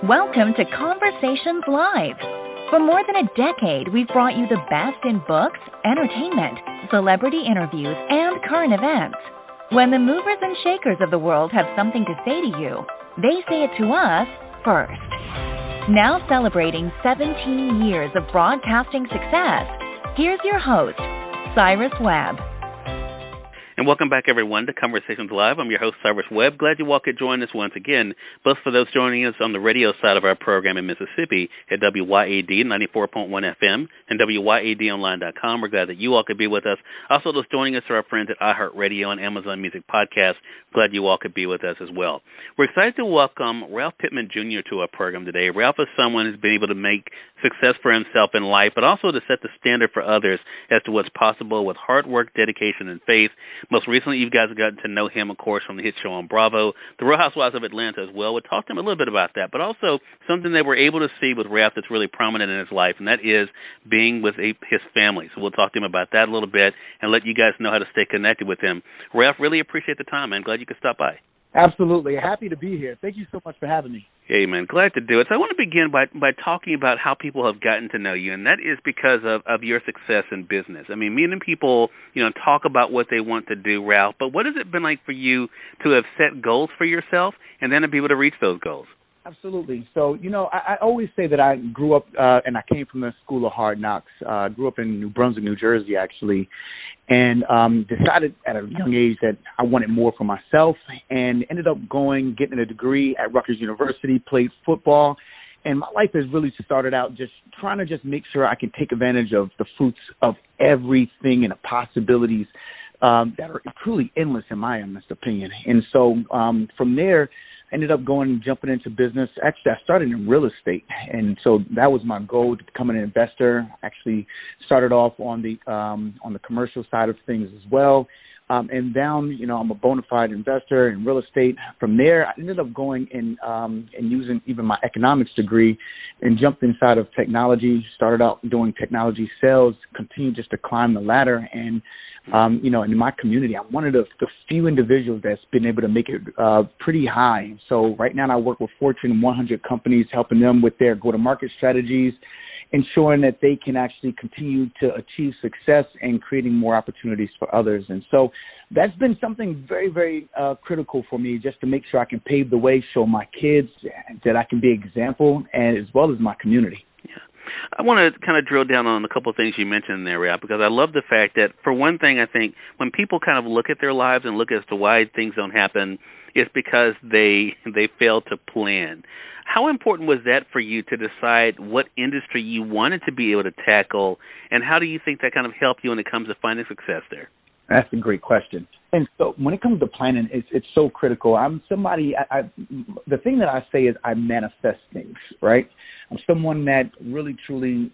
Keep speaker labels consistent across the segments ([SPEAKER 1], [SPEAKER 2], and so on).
[SPEAKER 1] Welcome to Conversations Live. For more than a decade, we've brought you the best in books, entertainment, celebrity interviews, and current events. When the movers and shakers of the world have something to say to you, they say it to us first. Now celebrating 17 years of broadcasting success, here's your host, Cyrus Webb.
[SPEAKER 2] And welcome back, everyone, to Conversations Live. I'm your host, Cyrus Webb. Glad you all could join us once again, both for those joining us on the radio side of our program in Mississippi at WYAD 94.1 FM and WYADonline.com. We're glad that you all could be with us. Also, those joining us are our friends at iHeartRadio and Amazon Music Podcast. Glad you all could be with us as well. We're excited to welcome Ralph Pittman Jr. to our program today. Ralph is someone who's been able to make success for himself in life, but also to set the standard for others as to what's possible with hard work, dedication, and faith. Most recently, you guys have gotten to know him, of course, from the hit show on Bravo, The Real Housewives of Atlanta as well. We'll talk to him a little bit about that, but also something that we're able to see with Ralph that's really prominent in his life, and that is being with his family. So we'll talk to him about that a little bit and let you guys know how to stay connected with him. Ralph, really appreciate the time, man. Glad you could stop by.
[SPEAKER 3] Absolutely. Happy to be here. Thank you so much for having me.
[SPEAKER 2] Hey, man, glad to do it. So I want to begin by talking about how people have gotten to know you, and that is because of your success in business. I mean, meeting people, talk about what they want to do, Ralph, but what has it been like for you to have set goals for yourself and then to be able to reach those goals?
[SPEAKER 3] Absolutely. So, I always say that I grew up and I came from the School of Hard Knocks. Grew up in New Brunswick, New Jersey, actually, and decided at a young age that I wanted more for myself and ended up getting a degree at Rutgers University, played football, and my life has really started out just trying to make sure I can take advantage of the fruits of everything and the possibilities that are truly endless in my honest opinion. And so from there, ended up jumping into business. Actually, I started in real estate, and so that was my goal, to become an investor. Actually, started off on the commercial side of things as well, and down, I'm a bona fide investor in real estate. From there, I ended up going and using even my economics degree, and jumped inside of technology. Started out doing technology sales, continued just to climb the ladder, and in my community, I'm one of the few individuals that's been able to make it pretty high. So right now I work with Fortune 100 companies, helping them with their go-to-market strategies, ensuring that they can actually continue to achieve success and creating more opportunities for others. And so that's been something very, very critical for me, just to make sure I can pave the way, show my kids that I can be an example, and as well as my community.
[SPEAKER 2] I want to kind of drill down on a couple of things you mentioned there, Ralph, because I love the fact that, for one thing, I think when people kind of look at their lives and look as to why things don't happen, it's because they fail to plan. How important was that for you to decide what industry you wanted to be able to tackle, and how do you think that kind of helped you when it comes to finding success there?
[SPEAKER 3] That's a great question. And so when it comes to planning, it's so critical. I'm somebody, the thing that I say is I manifest things, right? I'm someone that really, truly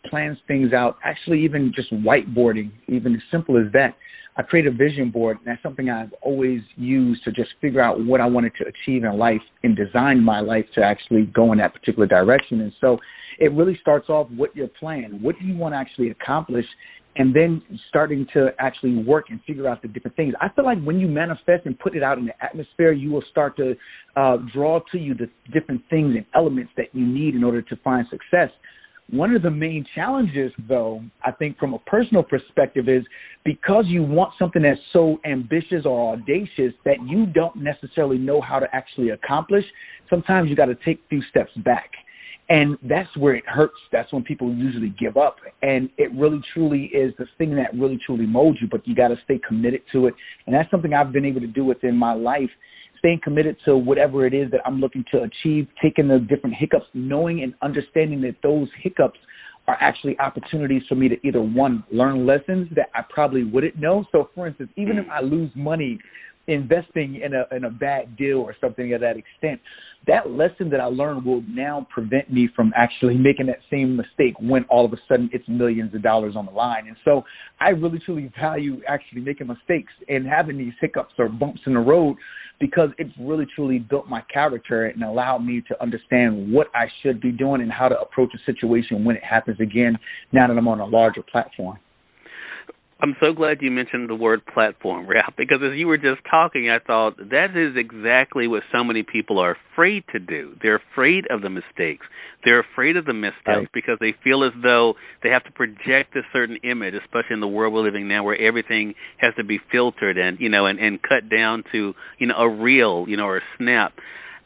[SPEAKER 3] plans things out, actually even just whiteboarding, even as simple as that. I create a vision board, and that's something I've always used to just figure out what I wanted to achieve in life and design my life to actually go in that particular direction. And so it really starts off with your plan. What do you want to actually accomplish? And then starting to actually work and figure out the different things. I feel like when you manifest and put it out in the atmosphere, you will start to draw to you the different things and elements that you need in order to find success. One of the main challenges, though, I think from a personal perspective, is because you want something that's so ambitious or audacious that you don't necessarily know how to actually accomplish, sometimes you got to take a few steps back. And that's where it hurts. That's when people usually give up. And it really, truly is the thing that really, truly molds you, but you got to stay committed to it. And that's something I've been able to do within my life, staying committed to whatever it is that I'm looking to achieve, taking the different hiccups, knowing and understanding that those hiccups are actually opportunities for me to either, one, learn lessons that I probably wouldn't know. So, for instance, even if I lose money investing in a bad deal or something of that extent, that lesson that I learned will now prevent me from actually making that same mistake when all of a sudden it's millions of dollars on the line. And so I really, truly value actually making mistakes and having these hiccups or bumps in the road, because it's really, truly built my character and allowed me to understand what I should be doing and how to approach a situation when it happens again, now that I'm on a larger platform.
[SPEAKER 2] I'm so glad you mentioned the word platform, Ralph, because as you were just talking, I thought that is exactly what so many people are afraid to do. They're afraid of the mistakes. They're afraid of the missteps because they feel as though they have to project a certain image, especially in the world we're living now where everything has to be filtered and, and cut down to, a reel, or a snap.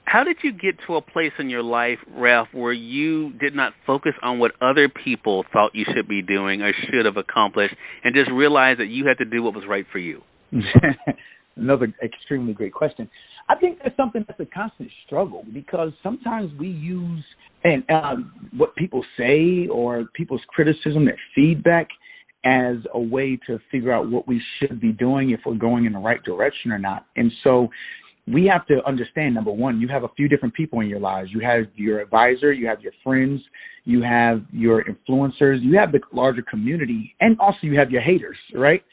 [SPEAKER 2] How did you get to a place in your life, Ralph, where you did not focus on what other people thought you should be doing or should have accomplished and just realize that you had to do what was right for you?
[SPEAKER 3] Another extremely great question. I think that's something that's a constant struggle because sometimes we use what people say or people's criticism, their feedback, as a way to figure out what we should be doing, if we're going in the right direction or not. And so we have to understand, number one, you have a few different people in your lives. You have your advisor, you have your friends, you have your influencers, you have the larger community, and also you have your haters, right?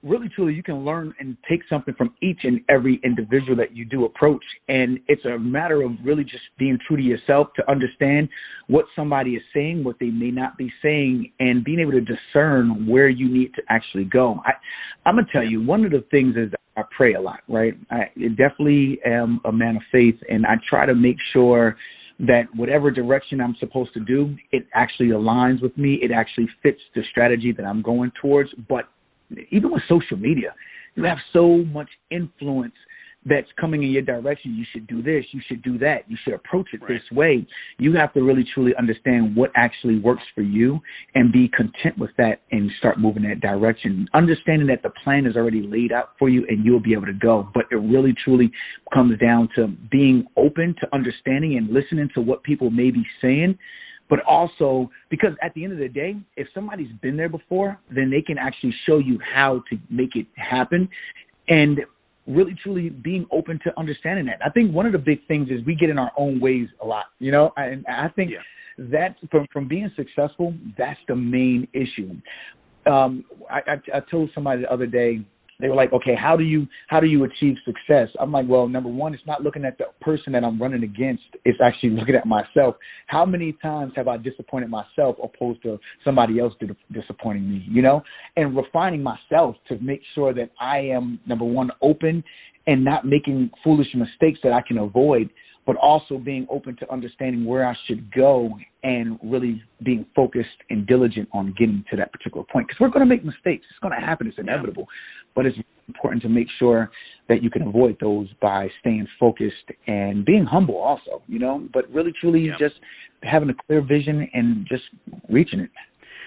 [SPEAKER 3] Really, truly, you can learn and take something from each and every individual that you do approach. And it's a matter of really just being true to yourself to understand what somebody is saying, what they may not be saying, and being able to discern where you need to actually go. I'm going to tell you, one of the things is I pray a lot, right? I definitely am a man of faith, and I try to make sure that whatever direction I'm supposed to do, it actually aligns with me. It actually fits the strategy that I'm going towards. But even with social media, you have so much influence that's coming in your direction. You should do this. You should do that. You should approach it this way. You have to really, truly understand what actually works for you and be content with that and start moving that direction, understanding that the plan is already laid out for you and you'll be able to go. But it really, truly comes down to being open to understanding and listening to what people may be saying. But also, because at the end of the day, if somebody's been there before, then they can actually show you how to make it happen. And really, truly being open to understanding that. I think one of the big things is we get in our own ways a lot, and I think that from being successful, that's the main issue. I told somebody the other day, they were like, okay, how do you achieve success? I'm like, well, number one, it's not looking at the person that I'm running against. It's actually looking at myself. How many times have I disappointed myself opposed to somebody else disappointing me, and refining myself to make sure that I am, number one, open and not making foolish mistakes that I can avoid, but also being open to understanding where I should go and really being focused and diligent on getting to that particular point. Because we're going to make mistakes. It's going to happen. It's inevitable. But it's important to make sure that you can avoid those by staying focused and being humble also, but really, truly just having a clear vision and just reaching it.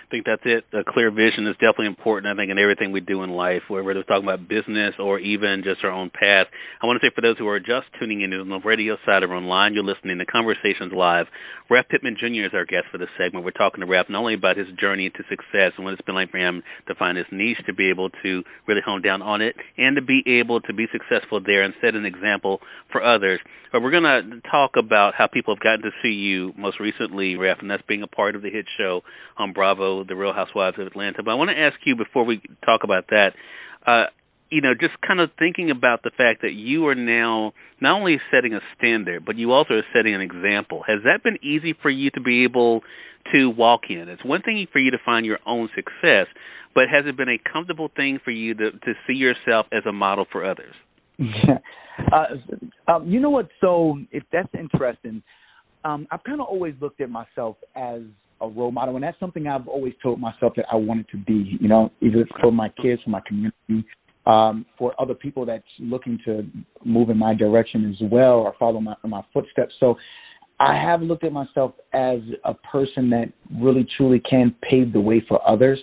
[SPEAKER 2] I think that's it. A clear vision is definitely important, I think, in everything we do in life, whether we're talking about business or even just our own path. I want to say for those who are just tuning in on the radio side or online, you're listening to Conversations Live. Ralph Pittman Jr. is our guest for this segment. We're talking to Ralph not only about his journey to success and what it's been like for him to find his niche, to be able to really hone down on it, and to be able to be successful there and set an example for others. But we're going to talk about how people have gotten to see you most recently, Ralph, and that's being a part of the hit show on Bravo, The Real Housewives of Atlanta. But I want to ask you before we talk about that, just kind of thinking about the fact that you are now not only setting a standard, but you also are setting an example. Has that been easy for you to be able to walk in? It's one thing for you to find your own success, but has it been a comfortable thing for you to see yourself as a model for others?
[SPEAKER 3] Yeah. You know what? So if that's interesting, I've kind of always looked at myself as a role model, and that's something I've always told myself that I wanted to be, either for my kids, for my community, for other people that's looking to move in my direction as well or follow my footsteps. So I have looked at myself as a person that really, truly can pave the way for others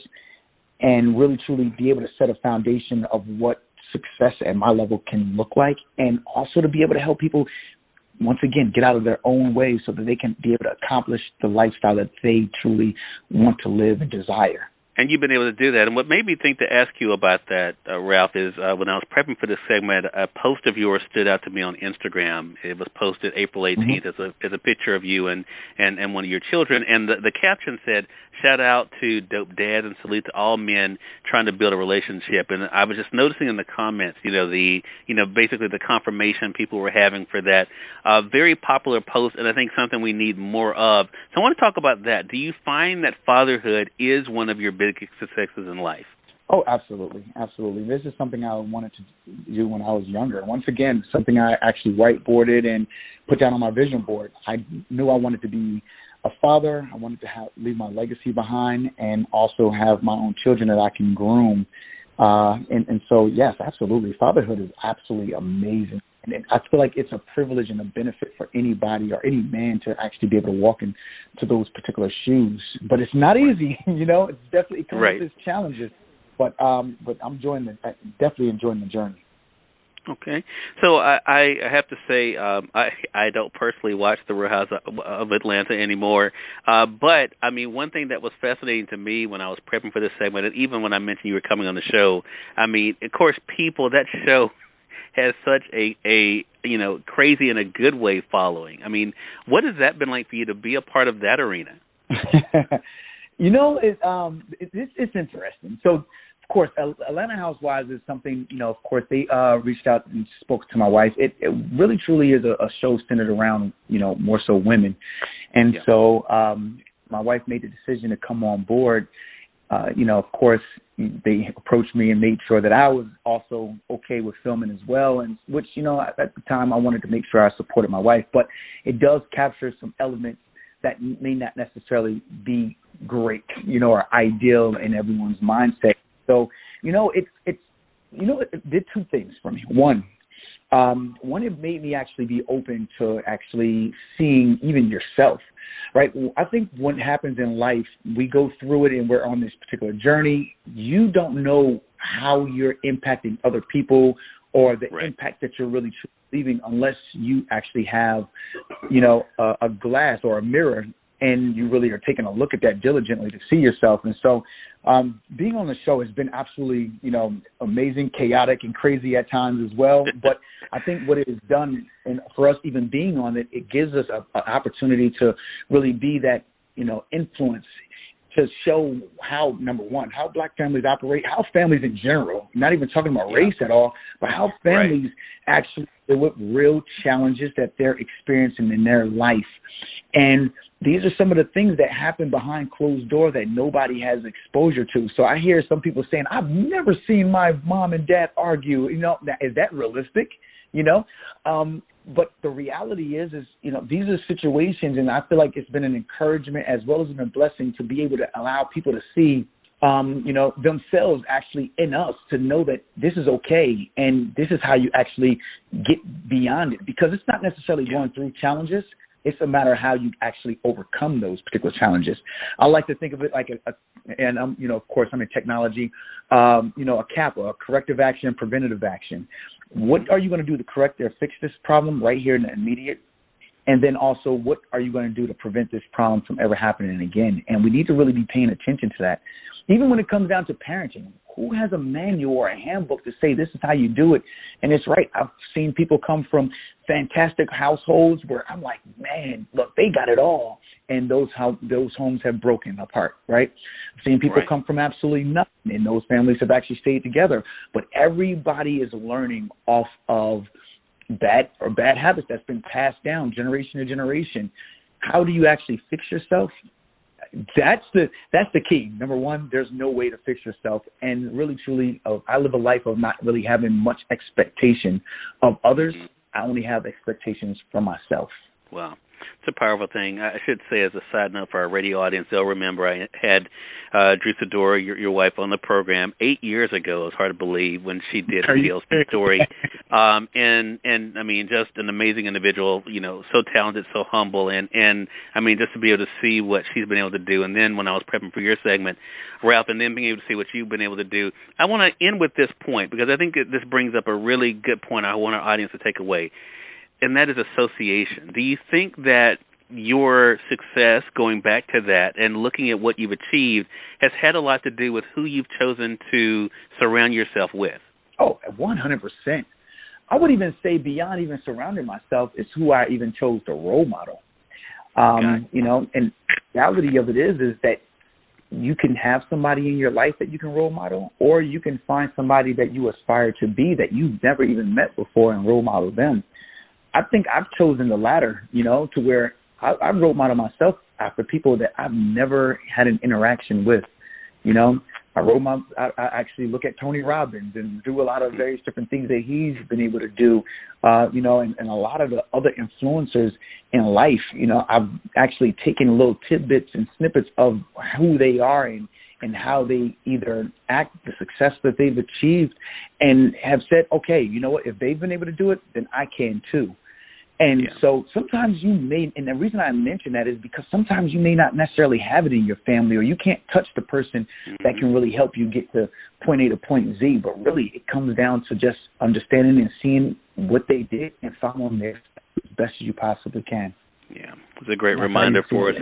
[SPEAKER 3] and really, truly be able to set a foundation of what success at my level can look like, and also to be able to help people, once again, get out of their own way so that they can be able to accomplish the lifestyle that they truly want to live and desire.
[SPEAKER 2] And you've been able to do that. And what made me think to ask you about that, Ralph, is when I was prepping for this segment, a post of yours stood out to me on Instagram. It was posted April 18th as a picture of you and one of your children. And the caption said, "Shout out to dope dad and salute to all men trying to build a relationship." And I was just noticing in the comments, basically the confirmation people were having for that. Very popular post, and I think something we need more of. So I want to talk about that. Do you find that fatherhood is one of your biggest successes in life?
[SPEAKER 3] Oh, absolutely, absolutely. This is something I wanted to do when I was younger. Once again, something I actually whiteboarded and put down on my vision board. I knew I wanted to be a father. I wanted to leave my legacy behind, and also have my own children that I can groom. And so, yes, absolutely. Fatherhood is absolutely amazing. And I feel like it's a privilege and a benefit for anybody or any man to actually be able to walk into those particular shoes. But it's not easy, It's definitely comes with its challenges. But I'm definitely enjoying the journey.
[SPEAKER 2] Okay, so I have to say I don't personally watch the Real Housewives of Atlanta anymore, but I mean, one thing that was fascinating to me when I was prepping for this segment, and even when I mentioned you were coming on the show, I mean, of course, that show has such a crazy in a good way following. I mean, what has that been like for you to be a part of that arena?
[SPEAKER 3] It's interesting. So, of course, Atlanta Housewives is something, of course, they reached out and spoke to my wife. It really, truly is a show centered around, more so women. And so my wife made the decision to come on board. Of course, they approached me and made sure that I was also okay with filming as well, and which, at the time I wanted to make sure I supported my wife. But it does capture some elements that may not necessarily be great, or ideal in everyone's mindset. So, it did two things for me. One, it made me actually be open to actually seeing even yourself, right? I think what happens in life, we go through it and we're on this particular journey. You don't know how you're impacting other people or the impact that you're really leaving unless you actually have, a glass or a mirror and you really are taking a look at that diligently to see yourself. And so being on the show has been absolutely, amazing, chaotic, and crazy at times as well. But I think what it has done, and for us even being on it, it gives us an opportunity to really be that, influence to show how, number one, how Black families operate, how families in general, not even talking about race at all, but how families actually deal with real challenges that they're experiencing in their life. And these are some of the things that happen behind closed doors that nobody has exposure to. So I hear some people saying, I've never seen my mom and dad argue. Is that realistic? But the reality is, these are situations, and I feel like it's been an encouragement as well as a blessing to be able to allow people to see, themselves actually in us, to know that this is okay and this is how you actually get beyond it. Because it's not necessarily going through challenges. It's a matter of how you actually overcome those particular challenges. I like to think of it like and of course, I'm in technology, a CAPA, a corrective action, preventative action. What are you going to do to correct or fix this problem right here in the immediate? And then also, what are you going to do to prevent this problem from ever happening again? And we need to really be paying attention to that. Even when it comes down to parenting, who has a manual or a handbook to say this is how you do it? And it's right. I've seen people come from fantastic households where I'm like, man, look, they got it all. And those homes have broken apart, right? I've seen people come from absolutely nothing, and those families have actually stayed together. But everybody is learning off of bad habits that's been passed down generation to generation. How do you actually fix yourself? That's the key. Number one, there's no way to fix yourself. And really, truly, I live a life of not really having much expectation of others. I only have expectations for myself.
[SPEAKER 2] Wow. It's a powerful thing. I should say, as a side note for our radio audience, they'll remember I had Drew Sidora, your wife, on the program 8 years ago. It's hard to believe when she did her TLC story. And I mean, just an amazing individual, so talented, so humble. And I mean, just to be able to see what she's been able to do. And then when I was prepping for your segment, Ralph, and then being able to see what you've been able to do, I want to end with this point because I think this brings up a really good point I want our audience to take away. And that is association. Do you think that your success, going back to that and looking at what you've achieved, has had a lot to do with who you've chosen to surround yourself with?
[SPEAKER 3] Oh, 100%. I would even say beyond even surrounding myself, it's who I even chose to role model. And the reality of it is that you can have somebody in your life that you can role model, or you can find somebody that you aspire to be that you've never even met before and role model them. I think I've chosen the latter, to where I role model myself after people that I've never had an interaction with, I actually look at Tony Robbins and do a lot of various different things that he's been able to do, and a lot of the other influencers in life. I've actually taken little tidbits and snippets of who they are and how they either act, the success that they've achieved, and have said, okay, you know what, if they've been able to do it, then I can too. And so sometimes you may, and the reason I mention that is because sometimes you may not necessarily have it in your family, or you can't touch the person that can really help you get to point A to point Z, but really it comes down to just understanding and seeing what they did and following their steps as best as you possibly can.
[SPEAKER 2] Yeah, it's a great reminder for us.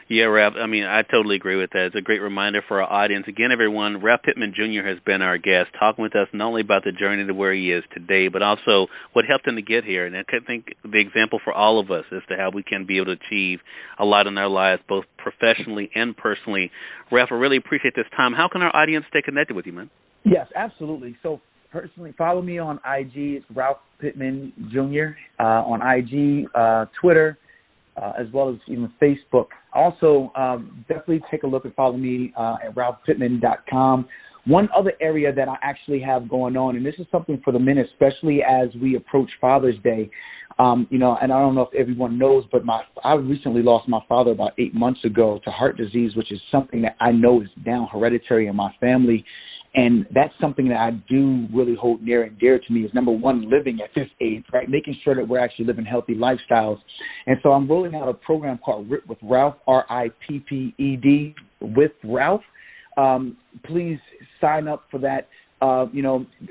[SPEAKER 2] Yeah, Ralph, I totally agree with that. It's a great reminder for our audience. Again, everyone, Ralph Pittman Jr. has been our guest, talking with us not only about the journey to where he is today, but also what helped him to get here. And I think the example for all of us as to how we can be able to achieve a lot in our lives, both professionally and personally. Ralph, I really appreciate this time. How can our audience stay connected with you, man?
[SPEAKER 3] Yes, absolutely. So personally, follow me on IG. It's Ralph Pittman Jr. On IG, Twitter, as well as even Facebook. Also, definitely take a look and follow me at ralphpittman.com. One other area that I actually have going on, and this is something for the men, especially as we approach Father's Day, and I don't know if everyone knows, but I recently lost my father about 8 months ago to heart disease, which is something that I know is down hereditary in my family. And that's something that I do really hold near and dear to me is, number one, living at this age, right, making sure that we're actually living healthy lifestyles. And so I'm rolling out a program called RIP with Ralph, RIPPED, with Ralph. Please sign up for that.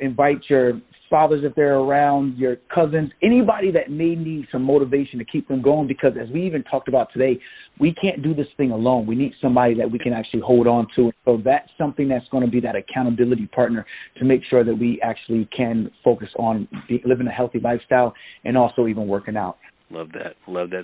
[SPEAKER 3] Invite your fathers if they're around, your cousins, anybody that may need some motivation to keep them going, because as we even talked about today, we can't do this thing alone. We need somebody that we can actually hold on to. So that's something that's going to be that accountability partner to make sure that we actually can focus on living a healthy lifestyle and also even working out.
[SPEAKER 2] Love that.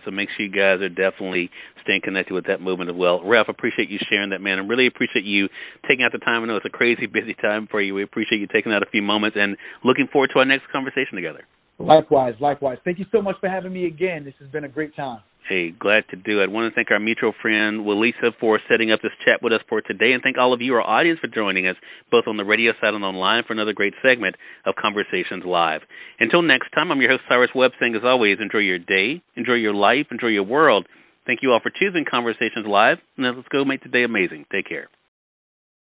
[SPEAKER 2] So make sure you guys are definitely staying connected with that movement as well. Ralph, I appreciate you sharing that, man. I really appreciate you taking out the time. I know it's a crazy busy time for you. We appreciate you taking out a few moments and looking forward to our next conversation together.
[SPEAKER 3] Likewise. Thank you so much for having me again. This has been a great time.
[SPEAKER 2] Hey, glad to do it. I want to thank our mutual friend, Walisa, for setting up this chat with us for today, and thank all of you, our audience, for joining us, both on the radio side and online, for another great segment of Conversations Live. Until next time, I'm your host, Cyrus Webb, saying, as always, enjoy your day, enjoy your life, enjoy your world. Thank you all for choosing Conversations Live, and let's go make today amazing. Take care.